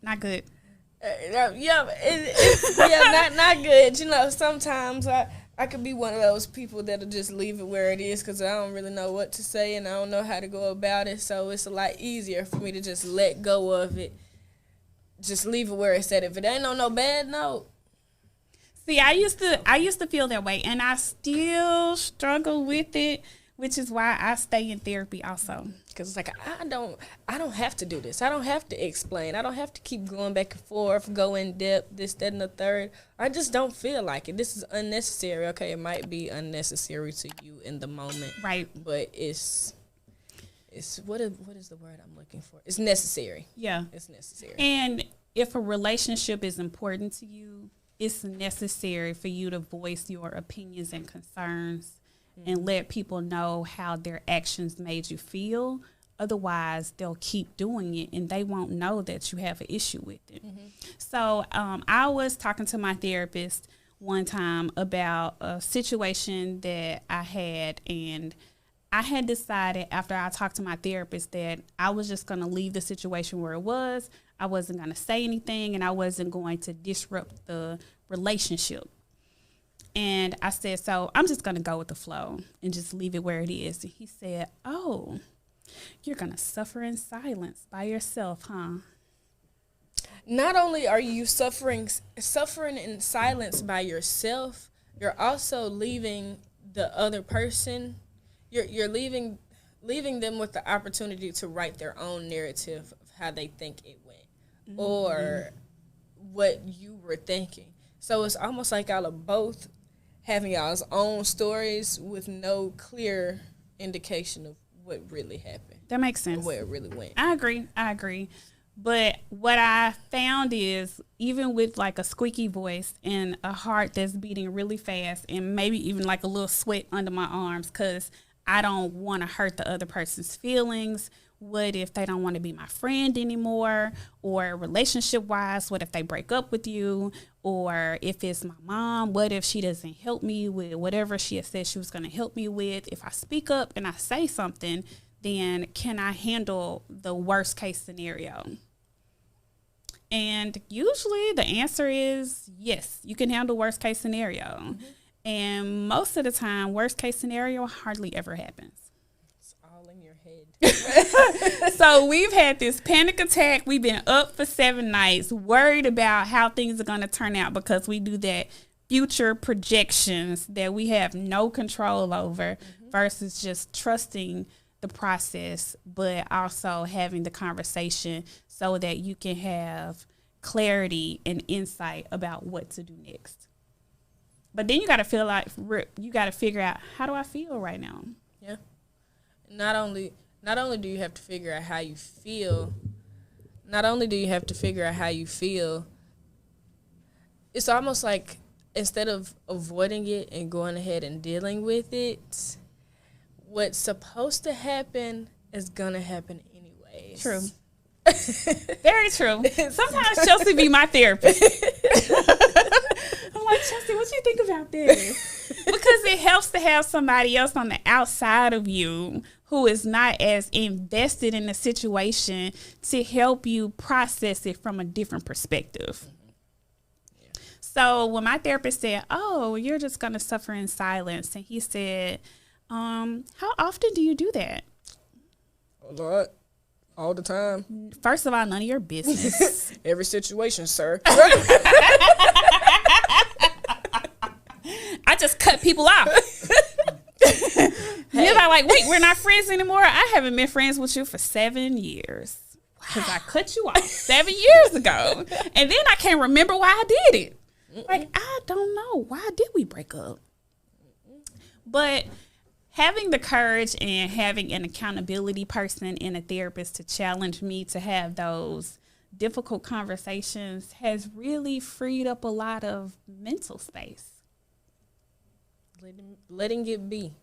Not good. Not good. You know, sometimes I could be one of those people that'll just leave it where it is because I don't really know what to say and I don't know how to go about it. So it's a lot easier for me to just let go of it. Just leave it where it's at. If it ain't on no bad note. See, I used to feel that way, and I still struggle with it, which is why I stay in therapy also. Because it's like, I don't have to do this. I don't have to explain. I don't have to keep going back and forth, go in depth, this, that, and the third. I just don't feel like it. This is unnecessary. Okay, it might be unnecessary to you in the moment. Right. But it's what is the word I'm looking for? It's necessary. Yeah. It's necessary. And if a relationship is important to you, it's necessary for you to voice your opinions and concerns and let people know how their actions made you feel. Otherwise, they'll keep doing it and they won't know that you have an issue with it. So I was talking to my therapist one time about a situation that I had, and I had decided after I talked to my therapist that I was just going to leave the situation where it was. I wasn't going to say anything, and I wasn't going to disrupt the relationship. And I said, so I'm just going to go with the flow and just leave it where it is. And he said, oh, you're going to suffer in silence by yourself, huh? Not only are you suffering in silence by yourself, you're also leaving the other person. You're leaving them with the opportunity to write their own narrative of how they think it went or what you were thinking. So it's almost like y'all are both having y'all's own stories with no clear indication of what really happened. That makes sense. Where it really went. I agree. But what I found is even with like a squeaky voice and a heart that's beating really fast and maybe even like a little sweat under my arms because I don't want to hurt the other person's feelings. What if they don't want to be my friend anymore? Or relationship-wise, what if they break up with you? Or if it's my mom, what if she doesn't help me with whatever she had said she was going to help me with? If I speak up and I say something, then can I handle the worst-case scenario? And usually the answer is yes, you can handle worst-case scenario. And most of the time, worst-case scenario hardly ever happens. In your head. So we've had this panic attack. We've been up for 7 nights, worried about how things are going to turn out because we do that future projections that we have no control over versus just trusting the process, but also having the conversation so that you can have clarity and insight about what to do next. But then you got to figure out, how do I feel right now? Yeah. Not only do you have to figure out how you feel, it's almost like instead of avoiding it and going ahead and dealing with it, what's supposed to happen is going to happen anyways. True. Very true. Sometimes Chelsea be my therapist. I'm like, Chelsea, what you think about this? Because it helps to have somebody else on the outside of you who is not as invested in the situation to help you process it from a different perspective. Yeah. So when my therapist said, oh, you're just going to suffer in silence, and he said, how often do you do that? A lot. All the time. First of all, none of your business. Every situation, sir. I just cut people off. You're like, wait, we're not friends anymore? I haven't been friends with you for 7 years. Because I cut you off 7 years ago. And then I can't remember why I did it. Like, I don't know. Why did we break up? But having the courage and having an accountability person and a therapist to challenge me to have those difficult conversations has really freed up a lot of mental space. Letting it be.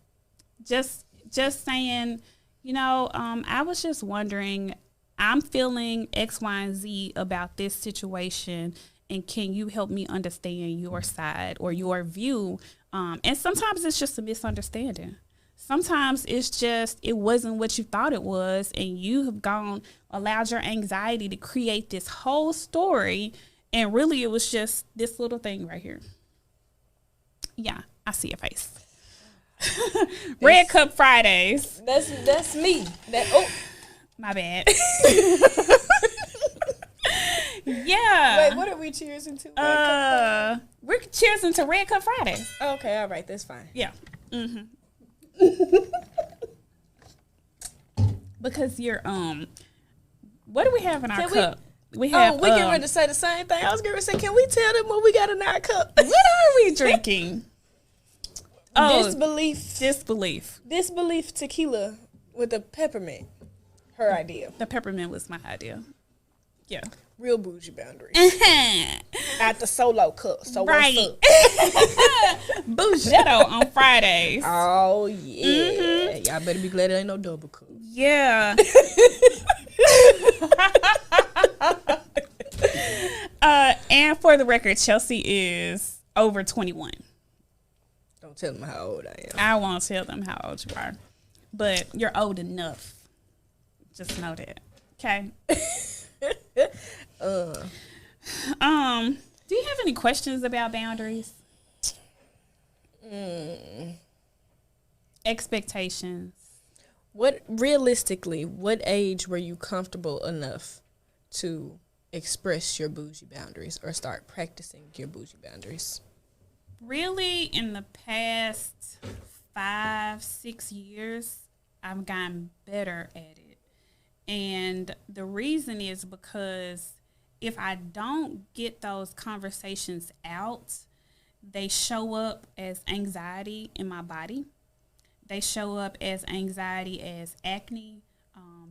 Just saying, I was just wondering, I'm feeling X, Y, and Z about this situation, and can you help me understand your side or your view? And sometimes it's just a misunderstanding. Sometimes it's just it wasn't what you thought it was, and you have allowed your anxiety to create this whole story, and really it was just this little thing right here. Yeah, I see your face. Red Cup Fridays. That's me. My bad. Yeah. Wait, what are we cheersing to? We're cheersing to Red Cup Fridays. Okay, all right, that's fine. Yeah. Mm-hmm. Because you're what do we have in our cup? We have we getting ready to say the same thing. I was going to say, can we tell them what we got in our cup? What are we drinking? Disbelief tequila with a peppermint. Her idea. The peppermint was my idea. Yeah. Real bougie boundaries. At the solo cup. So right. Bougetto on Fridays. Oh, yeah. Mm-hmm. Y'all better be glad it ain't no double cup. Yeah. And for the record, Chelsea is over 21. Don't tell them how old I am. I won't tell them how old you are. But you're old enough. Just know that. Okay. Do you have any questions about boundaries? Expectations. What age were you comfortable enough to express your bougie boundaries or start practicing your bougie boundaries? Really, in the past 5-6 years, I've gotten better at it. And the reason is because if I don't get those conversations out, they show up as anxiety in my body. They show up as anxiety as acne,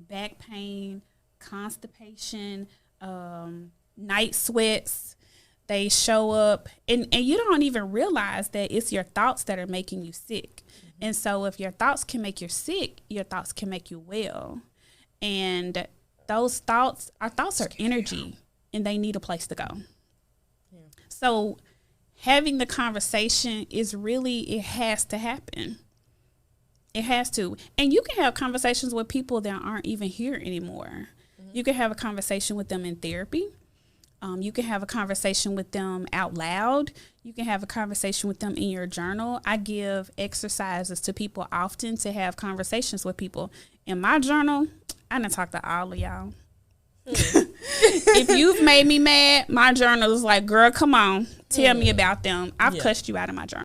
back pain, constipation, night sweats. They show up, and you don't even realize that it's your thoughts that are making you sick. Mm-hmm. And so if your thoughts can make you sick, your thoughts can make you well. And those thoughts, our thoughts are energy, and they need a place to go. Yeah. So having the conversation is really, it has to happen. It has to. And you can have conversations with people that aren't even here anymore. Mm-hmm. You can have a conversation with them in therapy. You can have a conversation with them out loud. You can have a conversation with them in your journal. I give exercises to people often to have conversations with people. In my journal, I done talk to all of y'all. If you've made me mad, my journal is like, girl, come on, tell me about them. I've cussed you out of my journal.